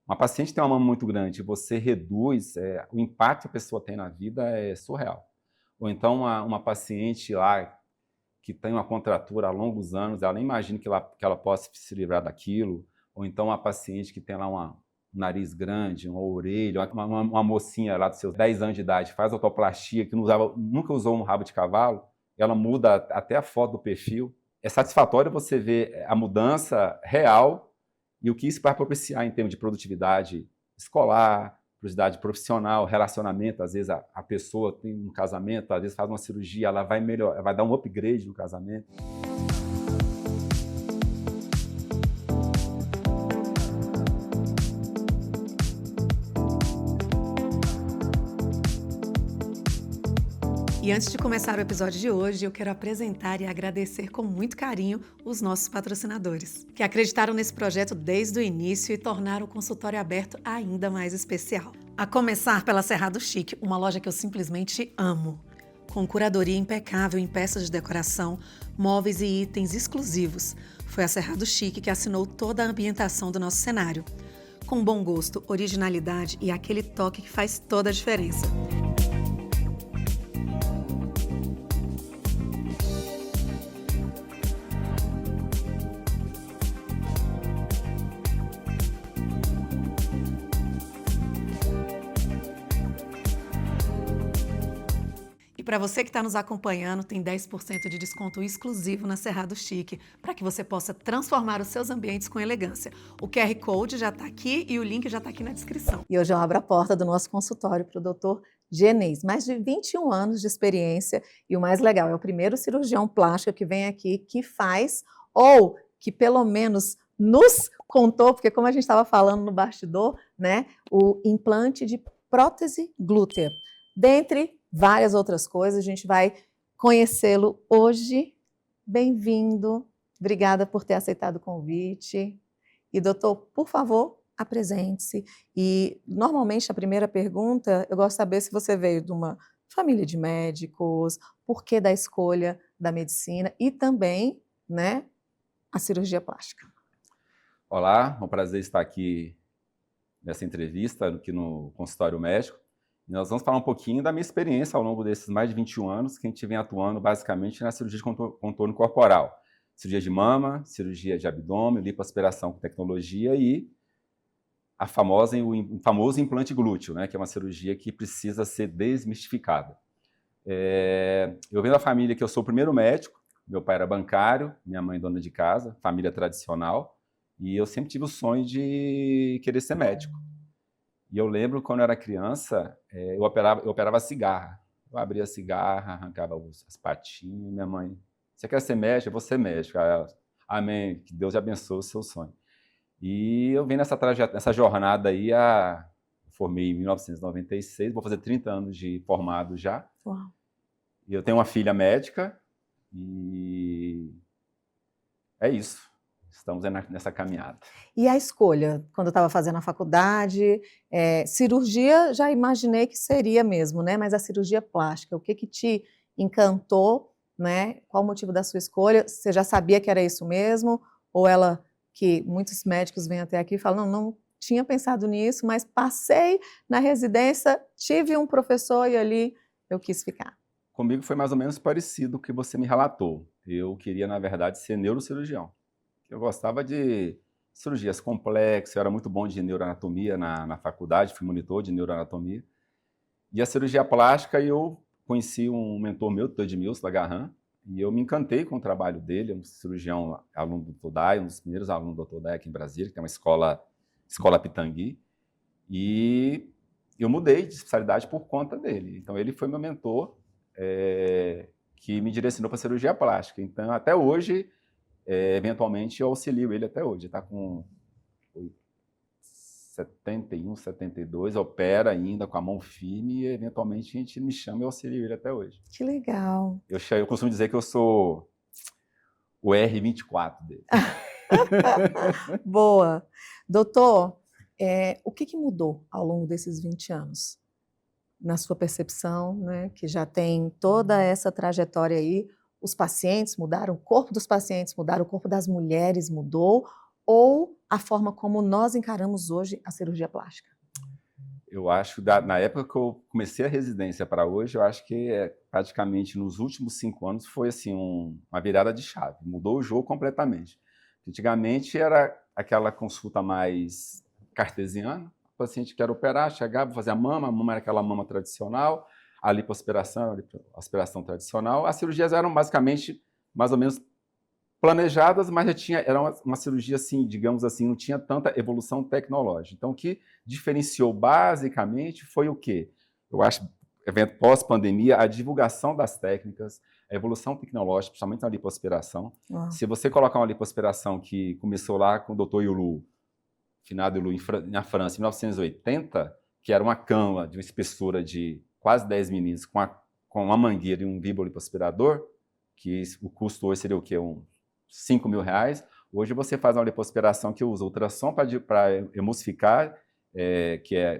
Uma paciente tem uma mama muito grande, você reduz, o impacto que a pessoa tem na vida é surreal. Ou então uma paciente lá que tem uma contratura há longos anos, ela nem imagina que ela possa se livrar daquilo. Ou então uma paciente que tem lá um nariz grande, uma orelha, uma mocinha lá dos seus 10 anos de idade, faz autoplastia, que nunca usou um rabo de cavalo, ela muda até a foto do perfil. É satisfatório você ver a mudança real e o que isso vai propiciar em termos de produtividade escolar, produtividade profissional, relacionamento. Às vezes a pessoa tem um casamento, às vezes faz uma cirurgia, ela vai melhor, vai dar um upgrade no casamento. E antes de começar o episódio de hoje, eu quero apresentar e agradecer com muito carinho os nossos patrocinadores, que acreditaram nesse projeto desde o início e tornaram o consultório aberto ainda mais especial. A começar pela Cerrado Chic, uma loja que eu simplesmente amo. Com curadoria impecável em peças de decoração, móveis e itens exclusivos. Foi a Cerrado Chic que assinou toda a ambientação do nosso cenário. Com bom gosto, originalidade e aquele toque que faz toda a diferença. Para você que está nos acompanhando, tem 10% de desconto exclusivo na Cerrado Chic, para que você possa transformar os seus ambientes com elegância. O QR Code já está aqui e o link já está aqui na descrição. E hoje eu abro a porta do nosso consultório para o Dr. Genês, mais de 21 anos de experiência, e o mais legal, é o primeiro cirurgião plástico que vem aqui que faz, ou que pelo menos nos contou, porque como a gente estava falando no bastidor, né, o implante de prótese glútea. Dentre várias outras coisas, a gente vai conhecê-lo hoje. Bem-vindo, obrigada por ter aceitado o convite. E doutor, por favor, apresente-se. E normalmente a primeira pergunta, eu gosto de saber se você veio de uma família de médicos, por que da escolha da medicina e também, né, a cirurgia plástica. Olá, é um prazer estar aqui nessa entrevista, aqui no consultório médico. Nós vamos falar um pouquinho da minha experiência ao longo desses mais de 21 anos, que a gente vem atuando basicamente na cirurgia de contorno corporal. Cirurgia de mama, cirurgia de abdômen, lipoaspiração com tecnologia e o famoso implante glúteo, né, que é uma cirurgia que precisa ser desmistificada. Eu venho da família que eu sou o primeiro médico, meu pai era bancário, minha mãe dona de casa, família tradicional, e eu sempre tive o sonho de querer ser médico. E eu lembro, quando eu era criança, eu operava cigarra. Eu abria a cigarra, arrancava as patinhas, e minha mãe, você quer ser médico? Eu vou ser médico. Aí ela, amém, que Deus abençoe o seu sonho. E eu vim nessa jornada aí, formei em 1996, vou fazer 30 anos de formado já. Uau. E eu tenho uma filha médica, e é isso. Estamos nessa caminhada. E a escolha, quando eu estava fazendo a faculdade, cirurgia, já imaginei que seria mesmo, né? Mas a cirurgia plástica, o que te encantou, né? Qual o motivo da sua escolha? Você já sabia que era isso mesmo? Ou ela, que muitos médicos vêm até aqui e falam, não tinha pensado nisso, mas passei na residência, tive um professor e ali eu quis ficar. Comigo foi mais ou menos parecido com o que você me relatou. Eu queria, na verdade, ser neurocirurgião. Eu gostava de cirurgias complexas, eu era muito bom de neuroanatomia na faculdade, fui monitor de neuroanatomia. E a cirurgia plástica, eu conheci um mentor meu, o Edmilson Lagarran, e eu me encantei com o trabalho dele, um cirurgião, aluno do Todai, um dos primeiros alunos do Todai aqui em Brasília, que tem uma escola Pitangui, e eu mudei de especialidade por conta dele. Então ele foi meu mentor, que me direcionou para a cirurgia plástica. Então até hoje, eventualmente eu auxilio ele até hoje, está com 71, 72, opera ainda com a mão firme e eventualmente a gente me chama e eu auxilio ele até hoje. Que legal. Eu costumo dizer que eu sou o R24 dele. Boa. Doutor, o que mudou ao longo desses 20 anos? Na sua percepção, né, que já tem toda essa trajetória aí, os pacientes mudaram, o corpo dos pacientes mudaram, o corpo das mulheres mudou, ou a forma como nós encaramos hoje a cirurgia plástica? Eu acho, na época que eu comecei a residência para hoje, eu acho que praticamente nos últimos 5 anos foi assim uma virada de chave, mudou o jogo completamente. Antigamente era aquela consulta mais cartesiana, o paciente quer operar, chegava, fazia a mama era aquela mama tradicional, a lipoaspiração, a aspiração tradicional. As cirurgias eram basicamente mais ou menos planejadas, mas era uma cirurgia assim, digamos assim, não tinha tanta evolução tecnológica. Então, o que diferenciou basicamente foi o quê? Eu acho, evento pós-pandemia, a divulgação das técnicas, a evolução tecnológica, principalmente na lipoaspiração. Se você colocar uma lipoaspiração que começou lá com o Dr. Yulu, finado Yulu, na França, em 1980, que era uma cama de uma espessura de quase 10 milímetros, com uma mangueira e um lipolipoaspirador, que o custo hoje seria o quê? R$5.000. Hoje você faz uma lipoaspiração que usa ultrassom para emulsificar,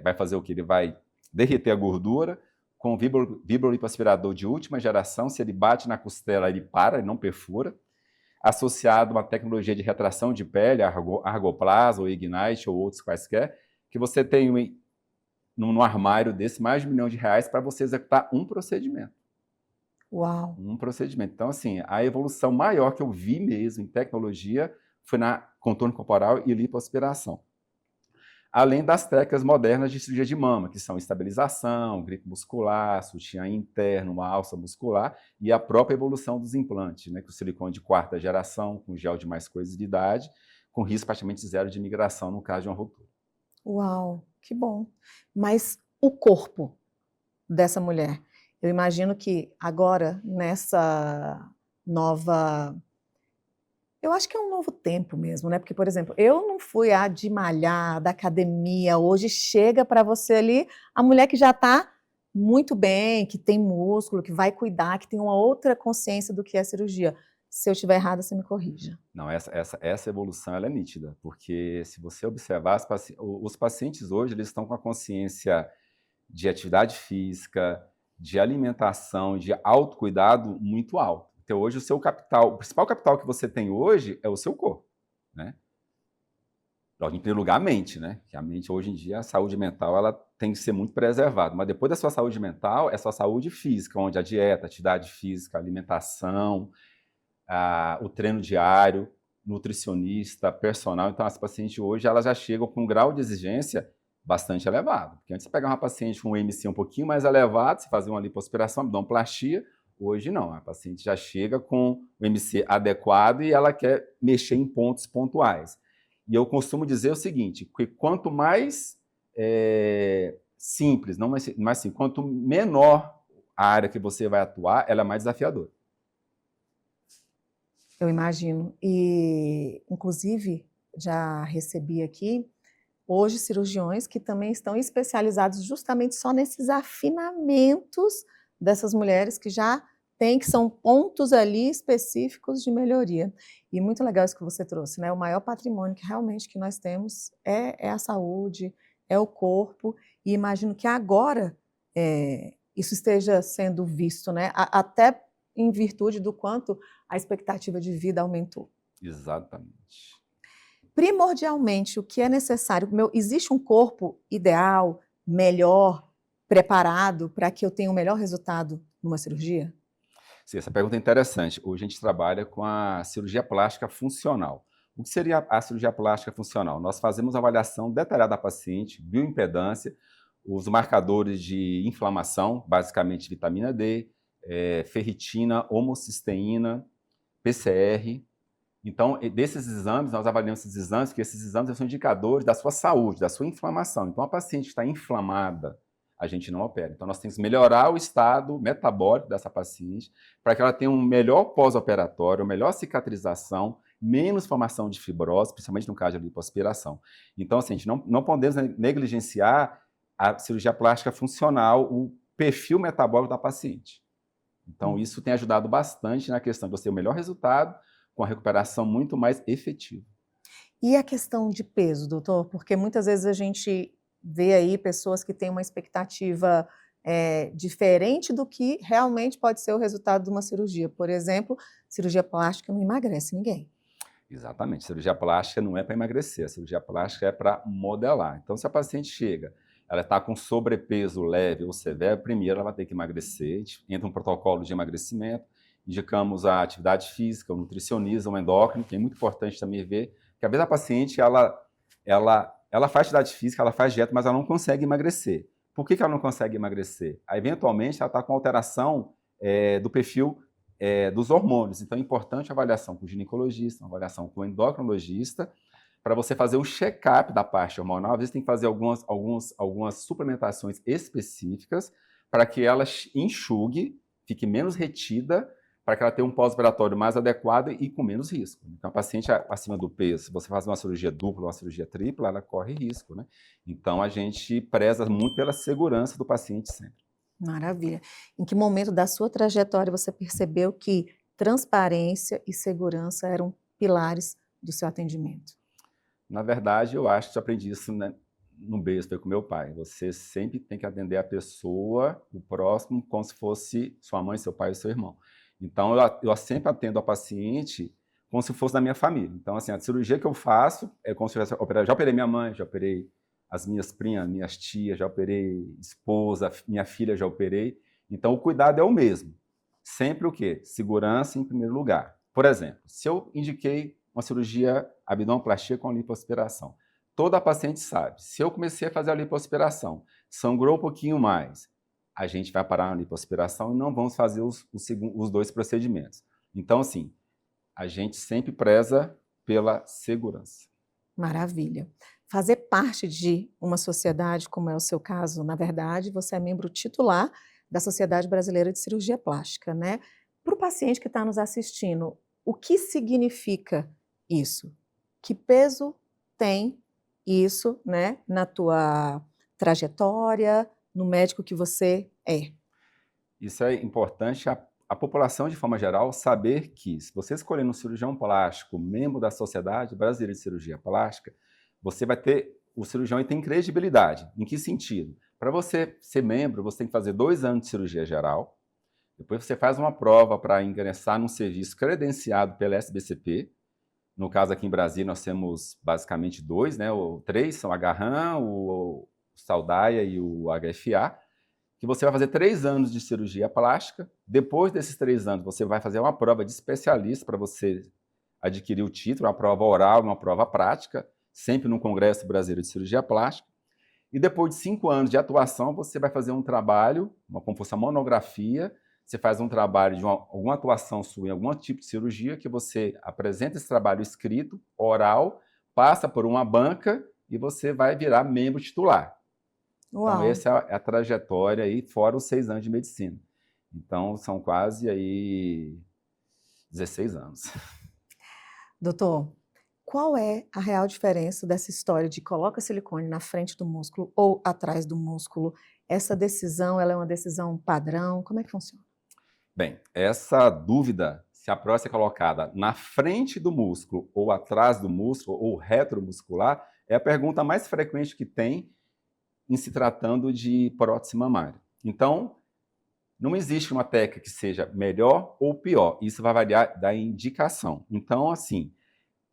vai fazer o que? Ele vai derreter a gordura, com o vibrolipoaspirador de última geração, se ele bate na costela, ele para, ele não perfura, associado a uma tecnologia de retração de pele, Argoplas, ou Ignite, ou outros quaisquer, que você tem no armário desse mais de R$1 milhão para você executar um procedimento. Uau! Um procedimento. Então, assim, a evolução maior que eu vi mesmo em tecnologia foi na contorno corporal e lipoaspiração. Além das técnicas modernas de cirurgia de mama, que são estabilização, gripe muscular, sutiã interno, uma alça muscular, e a própria evolução dos implantes, né, com silicone de 4ª geração, com gel de mais coisas de idade, com risco praticamente zero de migração no caso de uma ruptura. Uau, que bom! Mas o corpo dessa mulher, eu imagino que agora, nessa nova... Eu acho que é um novo tempo mesmo, né? Porque, por exemplo, eu não fui a de malhar, da academia, hoje chega para você ali a mulher que já está muito bem, que tem músculo, que vai cuidar, que tem uma outra consciência do que é cirurgia. Se eu estiver errada, você me corrija. Não, essa evolução ela é nítida, porque se você observar, os pacientes hoje eles estão com a consciência de atividade física, de alimentação, de autocuidado muito alto. Então, hoje, o principal capital que você tem hoje é o seu corpo, né? Logo, em primeiro lugar, a mente, né? Que a mente, hoje em dia, a saúde mental, ela tem que ser muito preservada. Mas depois da sua saúde mental, é sua saúde física, onde a dieta, atividade física, alimentação, o treino diário, nutricionista, personal. Então, as pacientes hoje, elas já chegam com um grau de exigência bastante elevado. Porque antes você pegava uma paciente com um MC um pouquinho mais elevado, você fazia uma lipoaspiração, abdominoplastia. Hoje não, a paciente já chega com o MC adequado e ela quer mexer em pontos pontuais. E eu costumo dizer o seguinte, que quanto mais simples, não mais assim, quanto menor a área que você vai atuar, ela é mais desafiadora. Eu imagino. E, inclusive, já recebi aqui, hoje, cirurgiões que também estão especializados justamente só nesses afinamentos dessas mulheres que já tem, que são pontos ali específicos de melhoria. E muito legal isso que você trouxe, né? O maior patrimônio que realmente que nós temos é a saúde, é o corpo, e imagino que agora isso esteja sendo visto, né? Até em virtude do quanto a expectativa de vida aumentou. Exatamente. Primordialmente, o que é necessário? Existe um corpo ideal, melhor, preparado para que eu tenha um melhor resultado numa cirurgia? Sim, essa pergunta é interessante. Hoje a gente trabalha com a cirurgia plástica funcional. O que seria a cirurgia plástica funcional? Nós fazemos uma avaliação detalhada da paciente, bioimpedância, os marcadores de inflamação, basicamente vitamina D, ferritina, homocisteína, PCR. Então, desses exames, nós avaliamos esses exames, porque esses exames são indicadores da sua saúde, da sua inflamação. Então, a paciente está inflamada, a gente não opera. Então, nós temos que melhorar o estado metabólico dessa paciente para que ela tenha um melhor pós-operatório, melhor cicatrização, menos formação de fibrose, principalmente no caso de lipoaspiração. Então, assim, a gente não podemos negligenciar a cirurgia plástica funcional, o perfil metabólico da paciente. Então, isso tem ajudado bastante na questão de você ter o melhor resultado, com a recuperação muito mais efetiva. E a questão de peso, doutor? Porque muitas vezes a gente vê aí pessoas que têm uma expectativa diferente do que realmente pode ser o resultado de uma cirurgia. Por exemplo, cirurgia plástica não emagrece ninguém. Exatamente. Cirurgia plástica não é para emagrecer, a cirurgia plástica é para modelar. Então, se a paciente chega, ela está com sobrepeso leve ou severo, primeiro ela vai ter que emagrecer, a gente entra um protocolo de emagrecimento, indicamos a atividade física, o nutricionista, o endócrino, que é muito importante também ver, que às vezes a paciente, ela faz atividade física, ela faz dieta, mas ela não consegue emagrecer. Por que ela não consegue emagrecer? Eventualmente, ela está com alteração do perfil dos hormônios. Então, é importante a avaliação com o ginecologista, uma avaliação com o endocrinologista, para você fazer um check-up da parte hormonal. Às vezes tem que fazer algumas suplementações específicas para que ela enxugue, fique menos retida, para que ela tenha um pós-operatório mais adequado e com menos risco. Então, a paciente acima do peso, se você faz uma cirurgia dupla, uma cirurgia tripla, ela corre risco, né? Então, a gente preza muito pela segurança do paciente sempre. Maravilha. Em que momento da sua trajetória você percebeu que transparência e segurança eram pilares do seu atendimento? Na verdade, eu acho que eu aprendi isso, né, no berço, foi com meu pai. Você sempre tem que atender a pessoa, o próximo, como se fosse sua mãe, seu pai e seu irmão. Então, eu sempre atendo a paciente como se fosse da minha família. Então, assim, a cirurgia que eu faço é como se tivesse operado. Já operei minha mãe, já operei as minhas primas, minhas tias, já operei esposa, minha filha já operei. Então, o cuidado é o mesmo. Sempre o quê? Segurança em primeiro lugar. Por exemplo, se eu indiquei uma cirurgia abdominoplastia com lipoaspiração, toda paciente sabe, se eu comecei a fazer a lipoaspiração, sangrou um pouquinho mais, a gente vai parar na lipoaspiração e não vamos fazer os dois procedimentos. Então, assim, a gente sempre preza pela segurança. Maravilha. Fazer parte de uma sociedade, como é o seu caso, na verdade, você é membro titular da Sociedade Brasileira de Cirurgia Plástica, né? Para o paciente que está nos assistindo, o que significa isso? Que peso tem isso, né, na tua trajetória, no médico que você é? Isso é importante a população, de forma geral, saber que, se você escolher um cirurgião plástico, membro da Sociedade Brasileira de Cirurgia Plástica, você vai ter, o cirurgião tem credibilidade. Em que sentido? Para você ser membro, você tem que fazer 2 anos de cirurgia geral, depois você faz uma prova para ingressar num serviço credenciado pela SBCP. No caso aqui em Brasília, nós temos basicamente 2, né? 3 são a Garran, o Saldaia e o HFA, que você vai fazer 3 anos de cirurgia plástica. Depois desses 3 anos, você vai fazer uma prova de especialista para você adquirir o título, uma prova oral, uma prova prática, sempre no Congresso Brasileiro de Cirurgia Plástica. E depois de 5 anos de atuação, você vai fazer um trabalho, como fosse uma monografia, você faz um trabalho de alguma atuação sua em algum tipo de cirurgia, que você apresenta esse trabalho escrito, oral, passa por uma banca e você vai virar membro titular. Uau. Então, essa é a trajetória aí, fora os 6 anos de medicina. Então, são quase aí 16 anos. Doutor, qual é a real diferença dessa história de coloca silicone na frente do músculo ou atrás do músculo? Essa decisão, ela é uma decisão padrão? Como é que funciona? Bem, essa dúvida, se a prótese é colocada na frente do músculo ou atrás do músculo ou retromuscular, é a pergunta mais frequente que tem em se tratando de prótese mamária. Então, não existe uma técnica que seja melhor ou pior. Isso vai variar da indicação. Então, assim,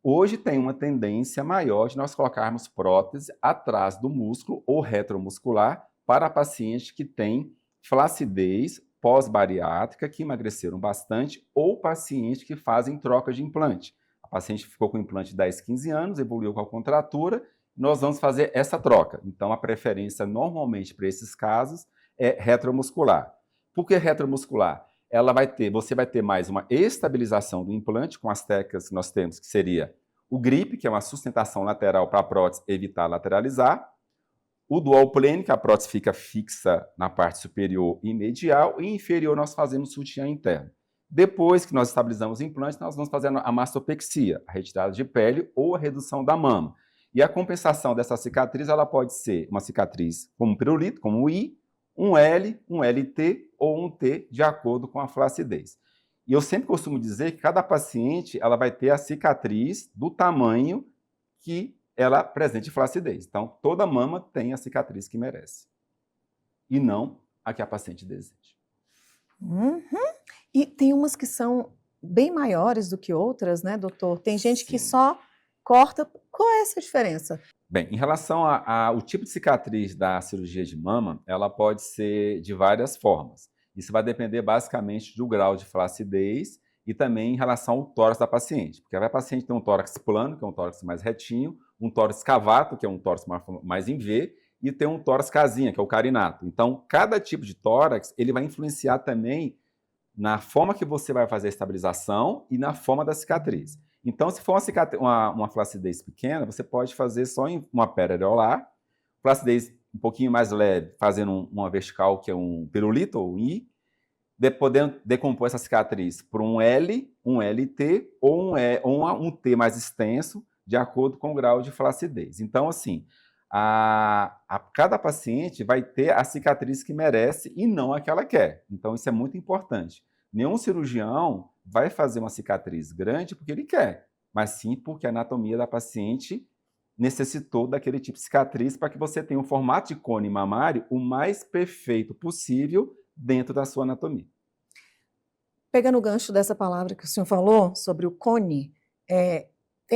hoje tem uma tendência maior de nós colocarmos prótese atrás do músculo ou retromuscular para pacientes que têm flacidez pós-bariátrica, que emagreceram bastante, ou pacientes que fazem troca de implante. A paciente ficou com implante de 10, 15 anos, evoluiu com a contratura, nós vamos fazer essa troca. Então, a preferência normalmente para esses casos é retromuscular. Por que retromuscular? Você vai ter mais uma estabilização do implante com as técnicas que nós temos, que seria o grip, que é uma sustentação lateral para a prótese evitar lateralizar, o dual plane, que a prótese fica fixa na parte superior e medial, e inferior nós fazemos sutiã interno. Depois que nós estabilizamos o implante, nós vamos fazendo a mastopexia, a retirada de pele ou a redução da mama. E a compensação dessa cicatriz, ela pode ser uma cicatriz como um pirulito, como um I, um L, um LT ou um T, de acordo com a flacidez. E eu sempre costumo dizer que cada paciente ela vai ter a cicatriz do tamanho que ela apresente flacidez. Então, toda mama tem a cicatriz que merece. E não a que a paciente deseja. Uhum. E tem umas que são bem maiores do que outras, né, doutor? Tem gente que Sim. só corta. Qual é essa diferença? Bem, em relação ao tipo de cicatriz da cirurgia de mama, ela pode ser de várias formas. Isso vai depender basicamente do grau de flacidez e também em relação ao tórax da paciente. Porque a paciente tem um tórax plano, que é um tórax mais retinho, um tórax cavato, que é um tórax mais em V, e tem um tórax casinha, que é o carinato. Então, cada tipo de tórax, ele vai influenciar também na forma que você vai fazer a estabilização e na forma da cicatriz. Então, se for uma flacidez pequena, você pode fazer só em uma pedra areolar, flacidez um pouquinho mais leve, fazendo uma vertical, que é um pirulito ou um I, podendo decompor essa cicatriz por um L, um LT ou um T mais extenso, de acordo com o grau de flacidez. Então, assim, cada paciente vai ter a cicatriz que merece e não a que ela quer. Então, isso é muito importante. Nenhum cirurgião vai fazer uma cicatriz grande porque ele quer, mas sim porque a anatomia da paciente necessitou daquele tipo de cicatriz para que você tenha um formato de cone mamário o mais perfeito possível dentro da sua anatomia. Pegando o gancho dessa palavra que o senhor falou sobre o cone,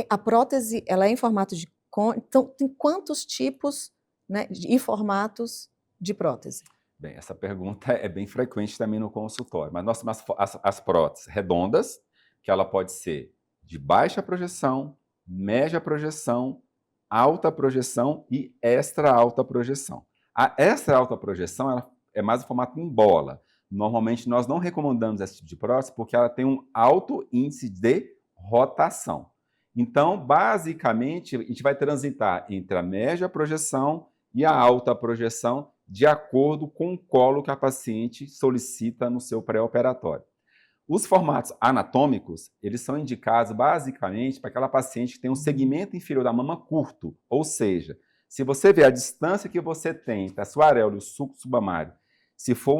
a prótese ela é em formato de cone. Então, tem quantos tipos, né, e formatos de prótese? Bem, essa pergunta é bem frequente também no consultório, mas nós temos as próteses redondas, que ela pode ser de baixa projeção, média projeção, alta projeção e extra alta projeção. A extra alta projeção ela é mais o formato em bola. Normalmente nós não recomendamos esse tipo de prótese porque ela tem um alto índice de rotação. Então, basicamente, a gente vai transitar entre a média projeção e a alta projeção de acordo com o colo que a paciente solicita no seu pré-operatório. Os formatos anatômicos, eles são indicados basicamente para aquela paciente que tem um segmento inferior da mama curto, ou seja, se você vê a distância que você tem entre a sua areola e o sulco submamário, se for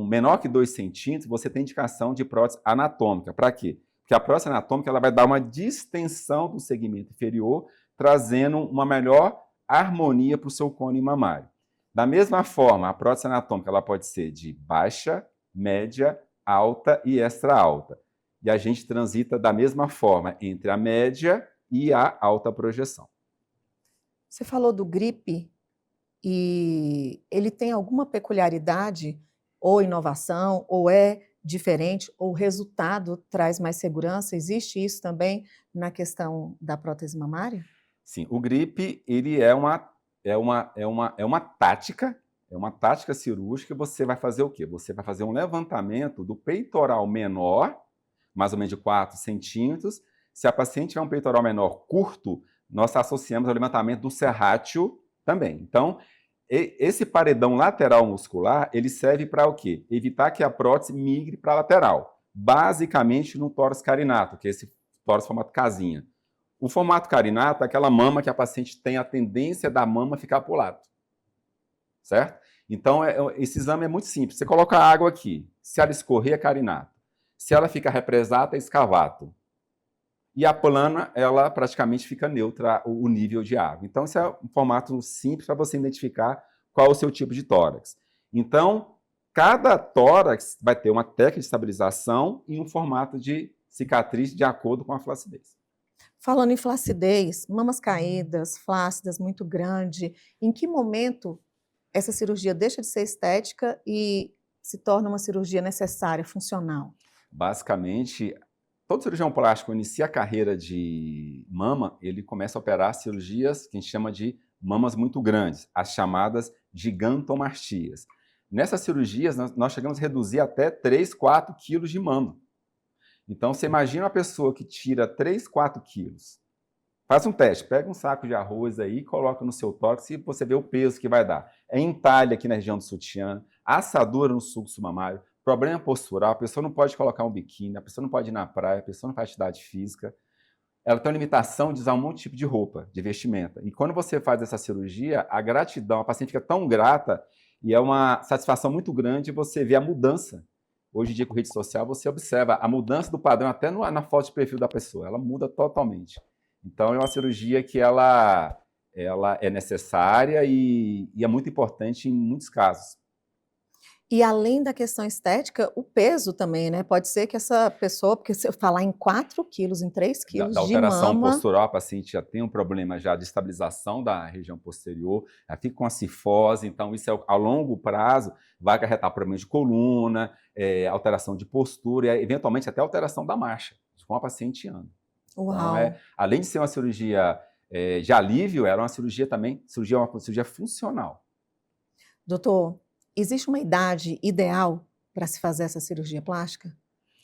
menor que 2 centímetros, você tem indicação de prótese anatômica. Para quê? Porque a prótese anatômica ela vai dar uma distensão do segmento inferior, trazendo uma melhor harmonia para o seu cone mamário. Da mesma forma, a prótese anatômica ela pode ser de baixa, média, alta e extra alta. E a gente transita da mesma forma entre a média e a alta projeção. Você falou do grip e ele tem alguma peculiaridade ou inovação, ou é diferente, ou o resultado traz mais segurança? Existe isso também na questão da prótese mamária? Sim, o grip ele é uma tática cirúrgica. Você vai fazer o quê? Você vai fazer um levantamento do peitoral menor, mais ou menos de 4 centímetros. Se a paciente tiver um peitoral menor curto, nós associamos ao levantamento do serrátil também. Então, esse paredão lateral muscular, ele serve para o quê? Evitar que a prótese migre para a lateral, basicamente no tórax carinato, que é esse tórax formato casinha. O formato carinato é aquela mama que a paciente tem a tendência da mama ficar para o lado, certo? Então, esse exame é muito simples. Você coloca a água aqui, se ela escorrer é carinato, se ela fica represada é escavato, e a plana, ela praticamente fica neutra o nível de água. Então, esse é um formato simples para você identificar qual é o seu tipo de tórax. Então, cada tórax vai ter uma técnica de estabilização e um formato de cicatriz de acordo com a flacidez. Falando em flacidez, mamas caídas, flácidas, muito grande, em que momento essa cirurgia deixa de ser estética e se torna uma cirurgia necessária, funcional? Basicamente, todo cirurgião plástico inicia a carreira de mama, ele começa a operar cirurgias que a gente chama de mamas muito grandes, as chamadas gigantomastias. Nessas cirurgias, nós chegamos a reduzir até 3, 4 quilos de mama. Então, você imagina uma pessoa que tira 3, 4 quilos. Faz um teste, pega um saco de arroz aí, coloca no seu tórax e você vê o peso que vai dar. É entalhe aqui na região do sutiã, assadura no sulco submamário, problema postural, a pessoa não pode colocar um biquíni, a pessoa não pode ir na praia, a pessoa não faz atividade física. Ela tem uma limitação de usar um monte de tipo de roupa, de vestimenta. E quando você faz essa cirurgia, a gratidão, a paciente fica tão grata e é uma satisfação muito grande você ver a mudança. Hoje em dia, com rede social, você observa a mudança do padrão até na foto de perfil da pessoa. Ela muda totalmente. Então, é uma cirurgia que ela é necessária e é muito importante em muitos casos. E além da questão estética, o peso também, né? Pode ser que essa pessoa, porque se eu falar em 4 quilos, em 3 quilos Da de alteração mama, postural, a paciente já tem um problema já de estabilização da região posterior, ela fica com a cifose, então isso a longo prazo vai acarretar problemas de coluna, alteração de postura e eventualmente até alteração da marcha, de como a paciente anda. Então, uau! além de ser uma cirurgia de alívio, era uma cirurgia também, uma cirurgia funcional. Doutor, existe uma idade ideal para se fazer essa cirurgia plástica?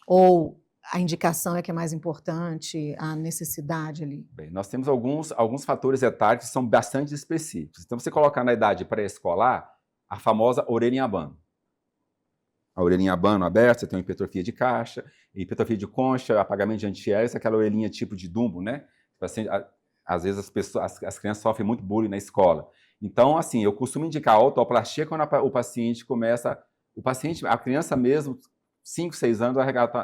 Ou a indicação é que é mais importante, a necessidade ali? Bem, nós temos alguns fatores etários que são bastante específicos. Então, você colocar na idade pré-escolar, a famosa orelha em abano. A orelhinha abano aberta, você tem uma hipertrofia de caixa, hipertrofia de concha, apagamento de antihélice, aquela orelhinha tipo de Dumbo, né? Assim, às vezes as crianças sofrem muito bullying na escola. Então, assim, eu costumo indicar a otoplastia quando o paciente começa... a criança mesmo, 5, 6 anos,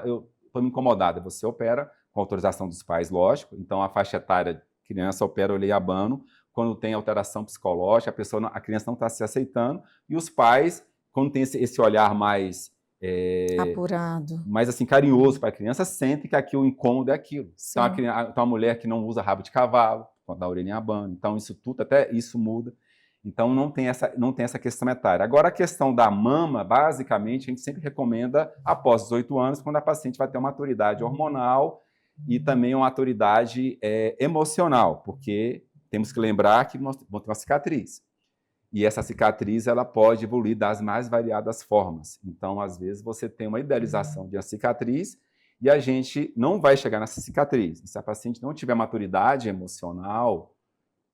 eu estou me incomodada. Você opera com autorização dos pais, lógico. Então, a faixa etária, criança opera orelha abano. Quando tem alteração psicológica, a criança não está se aceitando. E os pais, quando tem esse olhar mais apurado, mais assim, carinhoso para a criança, sente que aqui o incômodo é aquilo. Então, a mulher que não usa rabo de cavalo, da orelha em abano, então isso tudo, até isso muda. Então não tem essa questão etária. Agora a questão da mama, basicamente, a gente sempre recomenda após 18 anos, quando a paciente vai ter uma maturidade hormonal e também uma maturidade emocional, porque temos que lembrar que vão ter uma cicatriz. E essa cicatriz ela pode evoluir das mais variadas formas. Então, às vezes, você tem uma idealização de uma cicatriz e a gente não vai chegar nessa cicatriz. E se a paciente não tiver maturidade emocional,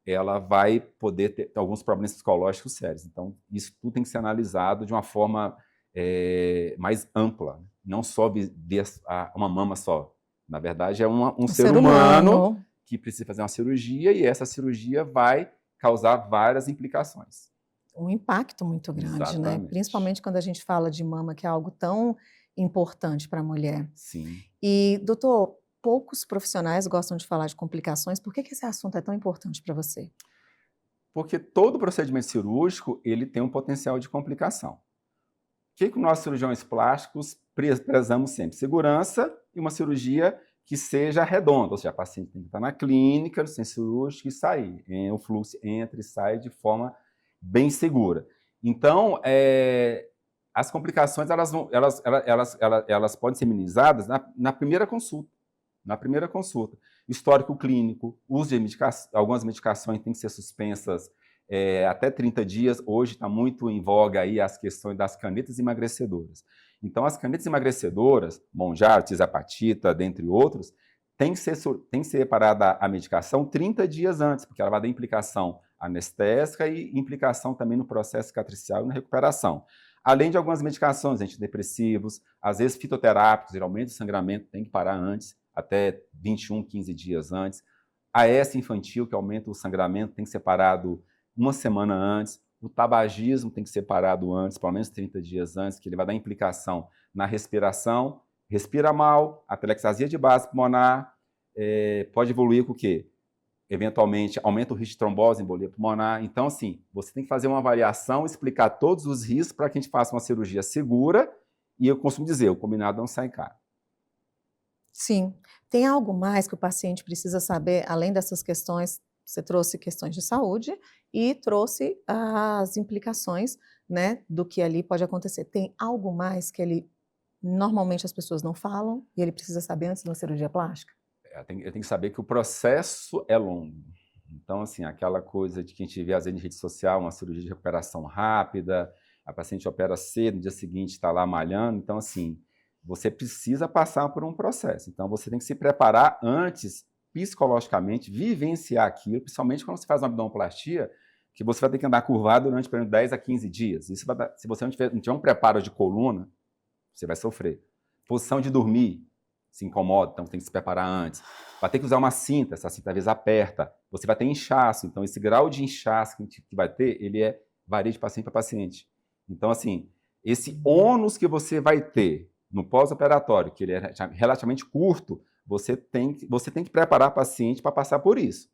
ela vai poder ter alguns problemas psicológicos sérios. Então, isso tudo tem que ser analisado de uma forma mais ampla, não só ver uma mama só. Na verdade, é um ser humano que precisa fazer uma cirurgia e essa cirurgia vai causar várias implicações. Um impacto muito grande, exatamente, né? Principalmente quando a gente fala de mama, que é algo tão importante para a mulher. Sim. E, doutor, poucos profissionais gostam de falar de complicações. Por que esse assunto é tão importante para você? Porque todo procedimento cirúrgico ele tem um potencial de complicação. O que nós cirurgiões plásticos prezamos sempre? Segurança e uma cirurgia que seja redonda, ou seja, a paciente tem que estar na clínica, no centro cirúrgico e sair. O fluxo entra e sai de forma bem segura. Então, as complicações elas podem ser minimizadas na primeira consulta. Na primeira consulta. Histórico clínico, uso de algumas medicações têm que ser suspensas até 30 dias. Hoje está muito em voga aí as questões das canetas emagrecedoras. Então, as canetas emagrecedoras, Monjaro, Tizapatita, dentre outros, tem que ser separada a medicação 30 dias antes, porque ela vai dar implicação anestésica e implicação também no processo cicatricial e na recuperação. Além de algumas medicações, antidepressivos, às vezes fitoterápicos, geralmente o sangramento tem que parar antes, até 21, 15 dias antes. A AS infantil, que aumenta o sangramento, tem que ser parado uma semana antes. O tabagismo tem que ser parado antes, pelo menos 30 dias antes, que ele vai dar implicação na respiração. Respira mal, atelexasia de base pulmonar, pode evoluir com o quê? Eventualmente, aumenta o risco de trombose, embolia pulmonar. Então, assim, você tem que fazer uma avaliação, explicar todos os riscos para que a gente faça uma cirurgia segura e eu costumo dizer, o combinado não sai caro. Sim. Tem algo mais que o paciente precisa saber, além dessas questões? Você trouxe questões de saúde e trouxe as implicações, né, do que ali pode acontecer. Tem algo mais que normalmente as pessoas não falam e ele precisa saber antes de uma cirurgia plástica? Eu tenho que saber que o processo é longo. Então, assim, aquela coisa de que a gente vê às vezes em rede social, uma cirurgia de recuperação rápida, a paciente opera cedo, no dia seguinte está lá malhando. Então, assim, você precisa passar por um processo. Então, você tem que se preparar antes, psicologicamente, vivenciar aquilo, principalmente quando você faz uma abdominoplastia, que você vai ter que andar curvado durante 10 a 15 dias. Isso se você não tiver um preparo de coluna, você vai sofrer. Posição de dormir, se incomoda, então tem que se preparar antes. Vai ter que usar uma cinta, essa cinta às vezes aperta. Você vai ter inchaço, então esse grau de inchaço que vai ter, ele varia de paciente para paciente. Então, assim, esse ônus que você vai ter no pós-operatório, que ele é relativamente curto, você tem que preparar o paciente para passar por isso.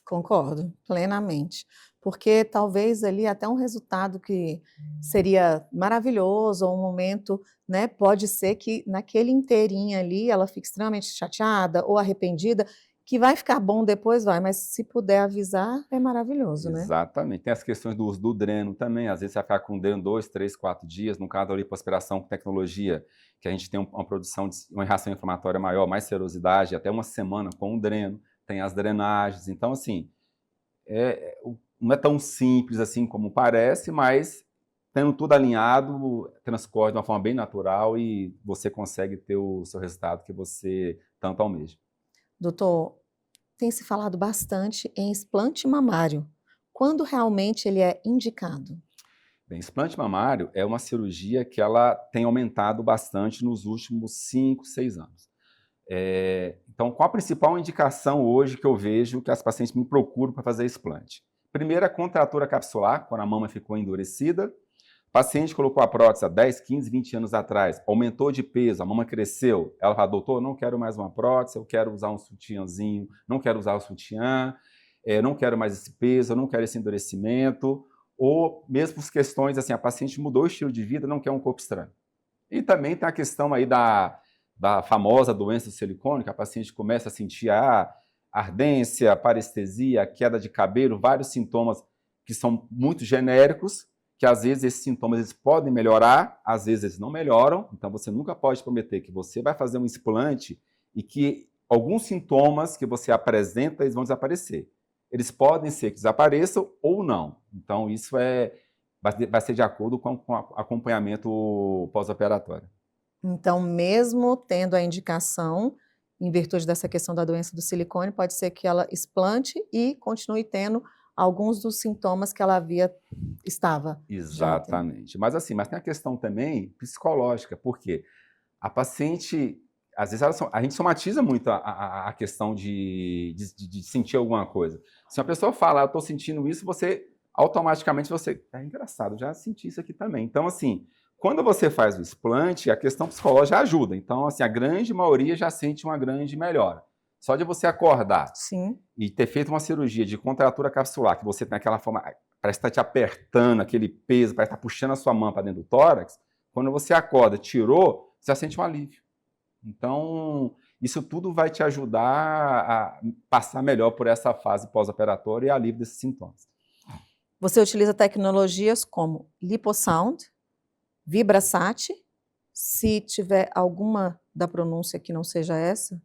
Concordo plenamente, porque talvez ali até um resultado que seria maravilhoso, ou um momento, né, pode ser que naquele inteirinho ali ela fique extremamente chateada ou arrependida, que vai ficar bom depois vai, mas se puder avisar é maravilhoso, né. Exatamente. Tem as questões do uso do dreno também, às vezes você vai ficar com o dreno 2, 3, 4 dias, no caso da lipoaspiração com tecnologia, que a gente tem uma produção de uma reação inflamatória maior, mais serosidade, até uma semana com o dreno, tem as drenagens, então assim, não é tão simples assim como parece, mas tendo tudo alinhado, transcorre de uma forma bem natural e você consegue ter o seu resultado que você tanto almeja. Doutor, tem se falado bastante em explante mamário. Quando realmente ele é indicado? Bem, explante mamário é uma cirurgia que ela tem aumentado bastante nos últimos 5, 6 anos. Então, qual a principal indicação hoje que eu vejo que as pacientes me procuram para fazer explante? Primeiro, a contratura capsular, quando a mama ficou endurecida. O paciente colocou a prótese há 10, 15, 20 anos atrás, aumentou de peso, a mama cresceu. Ela fala, doutor, não quero mais uma prótese, eu quero usar um sutiãzinho, não quero usar o sutiã, não quero mais esse peso, eu não quero esse endurecimento. Ou mesmo por questões assim, a paciente mudou o estilo de vida, não quer um corpo estranho. E também tem a questão aí da famosa doença do silicone, que a paciente começa a sentir a ardência, parestesia, queda de cabelo, vários sintomas que são muito genéricos, que às vezes esses sintomas eles podem melhorar, às vezes eles não melhoram, então você nunca pode prometer que você vai fazer um explante e que alguns sintomas que você apresenta eles vão desaparecer. Eles podem ser que desapareçam ou não, então isso vai ser de acordo com o acompanhamento pós-operatório. Então, mesmo tendo a indicação, em virtude dessa questão da doença do silicone, pode ser que ela explante e continue tendo alguns dos sintomas que ela estava. Exatamente. Mas assim, mas tem a questão também psicológica, porque a paciente, às vezes a gente somatiza muito a questão de sentir alguma coisa. Se uma pessoa fala, eu estou sentindo isso, você automaticamente é engraçado, já senti isso aqui também. Então assim, quando você faz o explante, a questão psicológica ajuda. Então, assim, a grande maioria já sente uma grande melhora. Só de você acordar e ter feito uma cirurgia de contratura capsular, que você tem aquela forma, parece estar te apertando, aquele peso, parece estar puxando a sua mão para dentro do tórax, quando você acorda, tirou, você já sente um alívio. Então, isso tudo vai te ajudar a passar melhor por essa fase pós-operatória e alívio desses sintomas. Você utiliza tecnologias como LipoSound, VibraSat, se tiver alguma da pronúncia que não seja essa,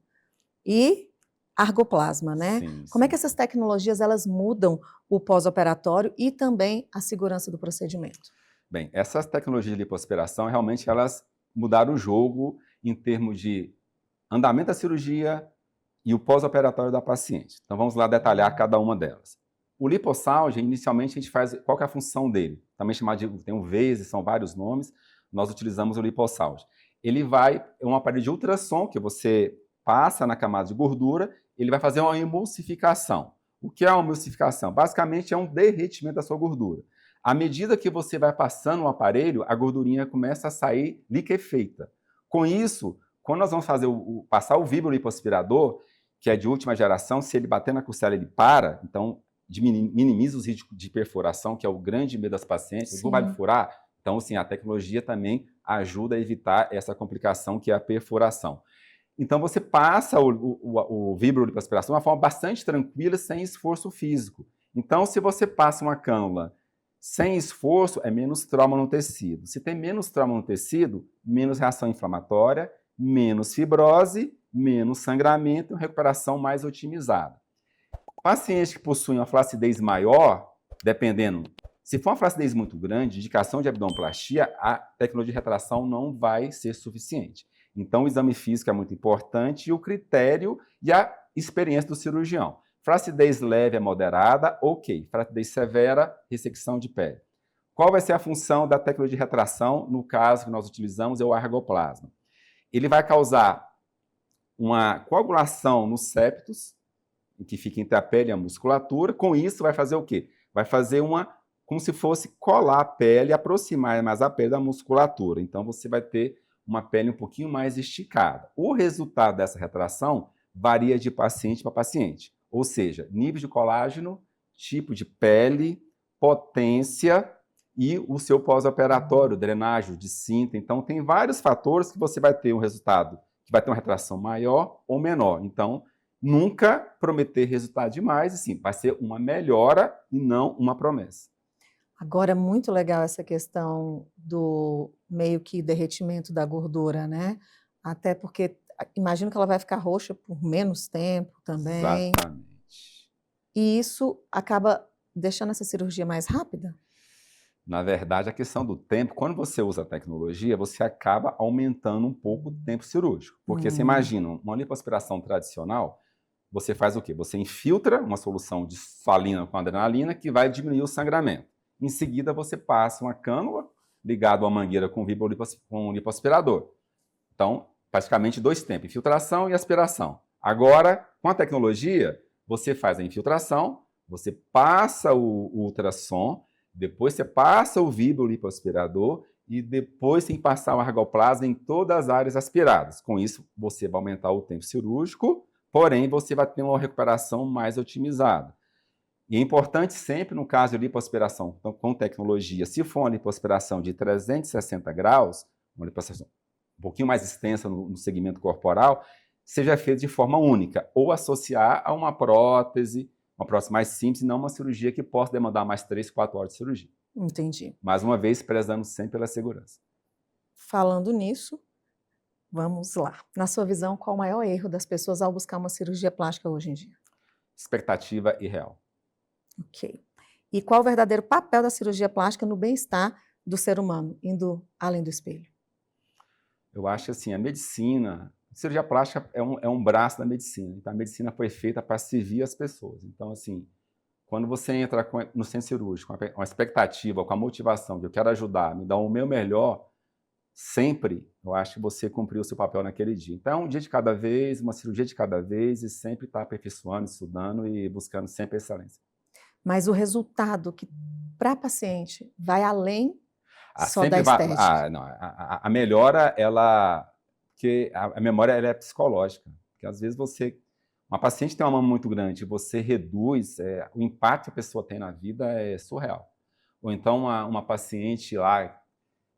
e argoplasma, né? Sim, Como é que essas tecnologias elas mudam o pós-operatório e também a segurança do procedimento? Bem, essas tecnologias de lipoaspiração, realmente elas mudaram o jogo em termos de andamento da cirurgia e o pós-operatório da paciente. Então vamos lá detalhar cada uma delas. O LipoSound, inicialmente a gente faz, qual que é a função dele? Também chamado de, tem um VASE, são vários nomes, nós utilizamos o LipoSound. É um aparelho de ultrassom que você passa na camada de gordura, ele vai fazer uma emulsificação. O que é uma emulsificação? Basicamente é um derretimento da sua gordura. À medida que você vai passando o aparelho, a gordurinha começa a sair liquefeita. Com isso, quando nós vamos fazer passar o vibrolipoaspirador, que é de última geração, se ele bater na costela, ele para, então minimiza os riscos de perfuração, que é o grande medo das pacientes. Não vai furar? Então, assim, a tecnologia também ajuda a evitar essa complicação que é a perfuração. Então, você passa o vibrolipoaspiração de uma forma bastante tranquila, sem esforço físico. Então, se você passa uma cânula sem esforço, é menos trauma no tecido. Se tem menos trauma no tecido, menos reação inflamatória, menos fibrose, menos sangramento e uma recuperação mais otimizada. Pacientes que possuem uma flacidez maior, dependendo, se for uma flacidez muito grande, indicação de abdominoplastia, a tecnologia de retração não vai ser suficiente. Então, o exame físico é muito importante e o critério e a experiência do cirurgião. Flacidez leve a moderada, ok. Flacidez severa, ressecção de pele. Qual vai ser a função da tecnologia de retração? No caso que nós utilizamos é o argoplasma. Ele vai causar uma coagulação nos septos, que fica entre a pele e a musculatura. Com isso, vai fazer o quê? Vai fazer como se fosse colar a pele, aproximar mais a pele da musculatura. Então, você vai ter uma pele um pouquinho mais esticada. O resultado dessa retração varia de paciente para paciente. Ou seja, nível de colágeno, tipo de pele, potência e o seu pós-operatório, drenagem de cinta. Então, tem vários fatores que você vai ter um resultado que vai ter uma retração maior ou menor. Então, nunca prometer resultado demais, e sim, vai ser uma melhora e não uma promessa. Agora, é muito legal essa questão do meio que derretimento da gordura, né? Até porque imagino que ela vai ficar roxa por menos tempo também. Exatamente. E isso acaba deixando essa cirurgia mais rápida? Na verdade, a questão do tempo, quando você usa a tecnologia, você acaba aumentando um pouco o tempo cirúrgico. Porque você imagina, uma lipoaspiração tradicional, você faz o quê? Você infiltra uma solução de salina com adrenalina que vai diminuir o sangramento. Em seguida, você passa uma cânula ligada a uma mangueira com um lipoaspirador. Então, praticamente 2 tempos, infiltração e aspiração. Agora, com a tecnologia, você faz a infiltração, você passa o ultrassom, depois você passa o lipoaspirador e depois tem que passar o argoplasma em todas as áreas aspiradas. Com isso, você vai aumentar o tempo cirúrgico, porém, você vai ter uma recuperação mais otimizada. E é importante sempre, no caso de lipoaspiração com tecnologia, se for uma lipoaspiração de 360 graus, uma lipoaspiração um pouquinho mais extensa no segmento corporal, seja feita de forma única, ou associar a uma prótese mais simples, e não uma cirurgia que possa demandar mais 3, 4 horas de cirurgia. Entendi. Mais uma vez, prezando sempre pela segurança. Falando nisso, vamos lá. Na sua visão, qual o maior erro das pessoas ao buscar uma cirurgia plástica hoje em dia? Expectativa irreal. Ok. E qual o verdadeiro papel da cirurgia plástica no bem-estar do ser humano, indo além do espelho? Eu acho assim, a medicina, a cirurgia plástica é um braço da medicina. Então, a medicina foi feita para servir as pessoas. Então, assim, quando você entra no centro cirúrgico com a expectativa, com a motivação de eu quero ajudar, me dar o meu melhor, sempre, eu acho que você cumpriu o seu papel naquele dia. Então, um dia de cada vez, uma cirurgia de cada vez, e sempre estar aperfeiçoando, estudando e buscando sempre a excelência. Mas o resultado que para a paciente vai além só da Sempre vai, estética. não, a melhora, ela, porque a memória ela é psicológica, porque às vezes uma paciente tem uma mama muito grande, você reduz, o impacto que a pessoa tem na vida é surreal. Ou então uma paciente lá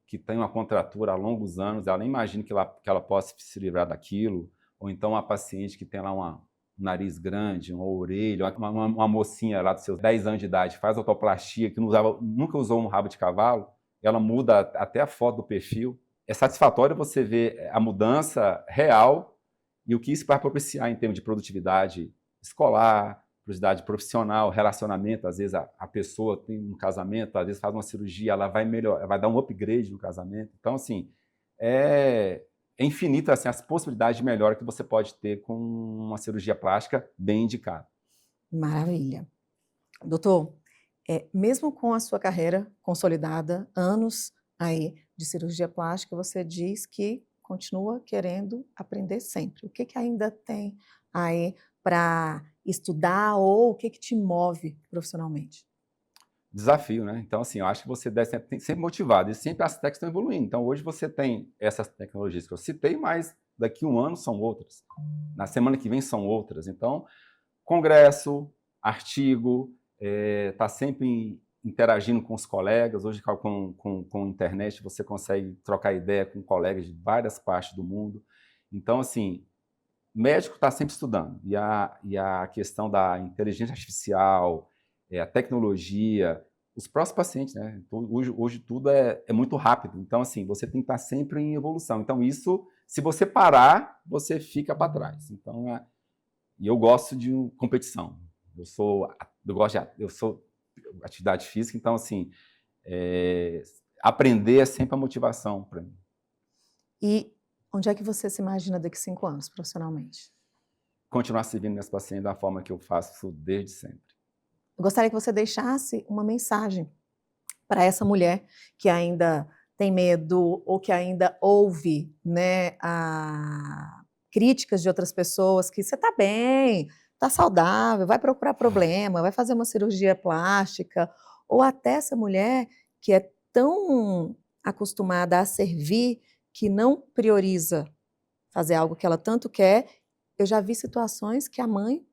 que tem uma contratura há longos anos, ela nem imagina que ela possa se livrar daquilo. Ou então uma paciente que tem lá um nariz grande, uma orelha, uma mocinha lá dos seus 10 anos de idade, faz autoplastia, que nunca usou um rabo de cavalo, ela muda até a foto do perfil. É satisfatório você ver a mudança real e o que isso vai propiciar em termos de produtividade escolar, produtividade profissional, relacionamento. Às vezes a pessoa tem um casamento, às vezes faz uma cirurgia, ela vai melhor, vai dar um upgrade no casamento. Então, assim, é infinito assim, as possibilidades de melhora que você pode ter com uma cirurgia plástica bem indicada. Maravilha. Doutor, mesmo com a sua carreira consolidada, anos aí de cirurgia plástica, você diz que continua querendo aprender sempre. O que ainda tem aí para estudar ou o que te move profissionalmente? Desafio, né? Então, assim, eu acho que você deve sempre motivado, e sempre as técnicas estão evoluindo. Então, hoje você tem essas tecnologias que eu citei, mas daqui a um ano são outras. Na semana que vem são outras. Então, congresso, artigo, tá sempre interagindo com os colegas. Hoje, com a internet, você consegue trocar ideia com colegas de várias partes do mundo. Então, assim, médico está sempre estudando. E a questão da inteligência artificial, a tecnologia, os próprios pacientes, né? Hoje tudo é muito rápido. Então, assim, você tem que estar sempre em evolução. Então, isso, se você parar, você fica para trás. Então, e eu gosto de competição. Eu sou atividade física, então, assim, aprender é sempre a motivação para mim. E onde é que você se imagina daqui a 5 anos, profissionalmente? Continuar servindo minhas pacientes da forma que eu faço desde sempre. Eu gostaria que você deixasse uma mensagem para essa mulher que ainda tem medo ou que ainda ouve, né, críticas de outras pessoas que você está bem, está saudável, vai procurar problema, vai fazer uma cirurgia plástica, ou até essa mulher que é tão acostumada a servir que não prioriza fazer algo que ela tanto quer. Eu já vi situações que a mãe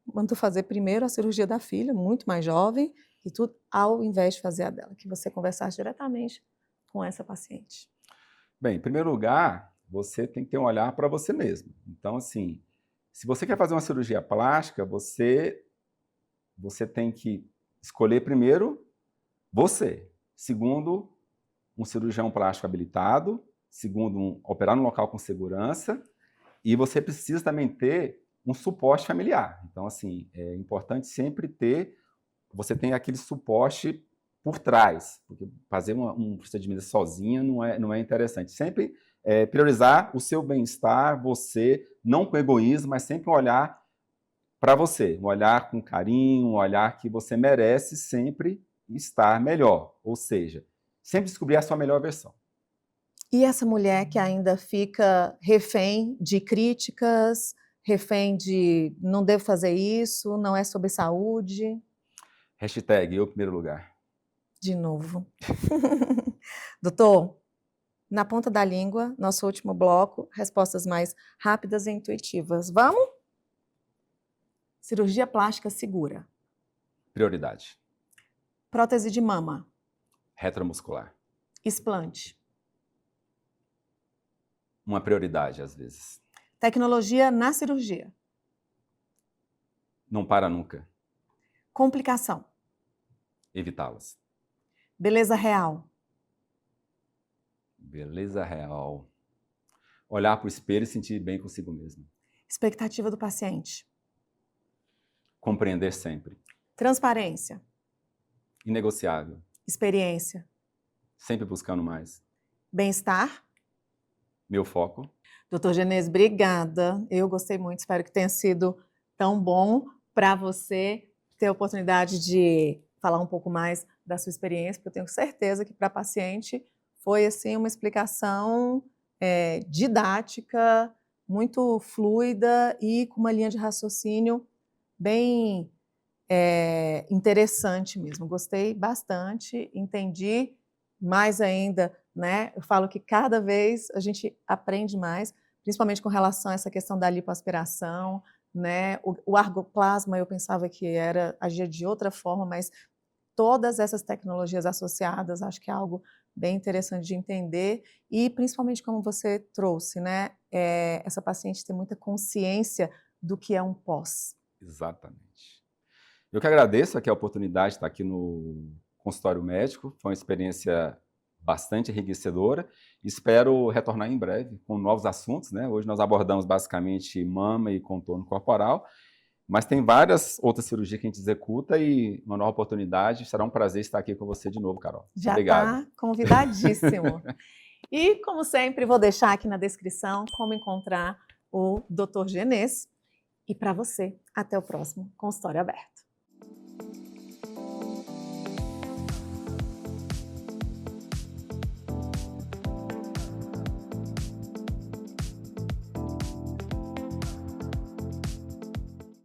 mandou fazer primeiro a cirurgia da filha, muito mais jovem, e tudo, ao invés de fazer a dela, que você conversasse diretamente com essa paciente. Bem, em primeiro lugar, você tem que ter um olhar para você mesmo. Então, assim, se você quer fazer uma cirurgia plástica, você tem que escolher primeiro você. Segundo, um cirurgião plástico habilitado. Segundo, operar no local com segurança. E você precisa também ter um suporte familiar. Então, assim, é importante sempre ter, você tem aquele suporte por trás, porque fazer um procedimento sozinha não é interessante. Sempre priorizar o seu bem-estar, você, não com egoísmo, mas sempre um olhar para você, um olhar com carinho, um olhar que você merece sempre estar melhor, ou seja, sempre descobrir a sua melhor versão. E essa mulher que ainda fica refém de críticas, refém de não devo fazer isso, não é sobre saúde? Hashtag eu em primeiro lugar. De novo. Doutor, na ponta da língua, nosso último bloco, respostas mais rápidas e intuitivas. Vamos? Cirurgia plástica segura. Prioridade. Prótese de mama. Retromuscular. Explante. Uma prioridade, às vezes. Tecnologia na cirurgia. Não para nunca. Complicação. Evitá-las. Beleza real. Beleza real. Olhar para o espelho e sentir bem consigo mesmo. Expectativa do paciente. Compreender sempre. Transparência. Inegociável. Experiência. Sempre buscando mais. Bem-estar. Meu foco. Doutor Genês, obrigada. Eu gostei muito, espero que tenha sido tão bom para você ter a oportunidade de falar um pouco mais da sua experiência, porque eu tenho certeza que para a paciente foi assim uma explicação didática, muito fluida e com uma linha de raciocínio bem interessante mesmo. Gostei bastante, entendi mais ainda, né? Eu falo que cada vez a gente aprende mais, principalmente com relação a essa questão da lipoaspiração, né? O argoplasma eu pensava que agia de outra forma, mas todas essas tecnologias associadas, acho que é algo bem interessante de entender e principalmente como você trouxe, né? Essa paciente tem muita consciência do que é um pós. Exatamente. Eu que agradeço aqui a oportunidade de estar aqui no consultório médico, foi uma experiência bastante enriquecedora. Espero retornar em breve com novos assuntos, né? Hoje nós abordamos basicamente mama e contorno corporal, mas tem várias outras cirurgias que a gente executa e uma nova oportunidade. Será um prazer estar aqui com você de novo, Carol. Já obrigado. está convidadíssimo. E, como sempre, vou deixar aqui na descrição como encontrar o Dr. Genês. E para você, até o próximo Consultório Aberto.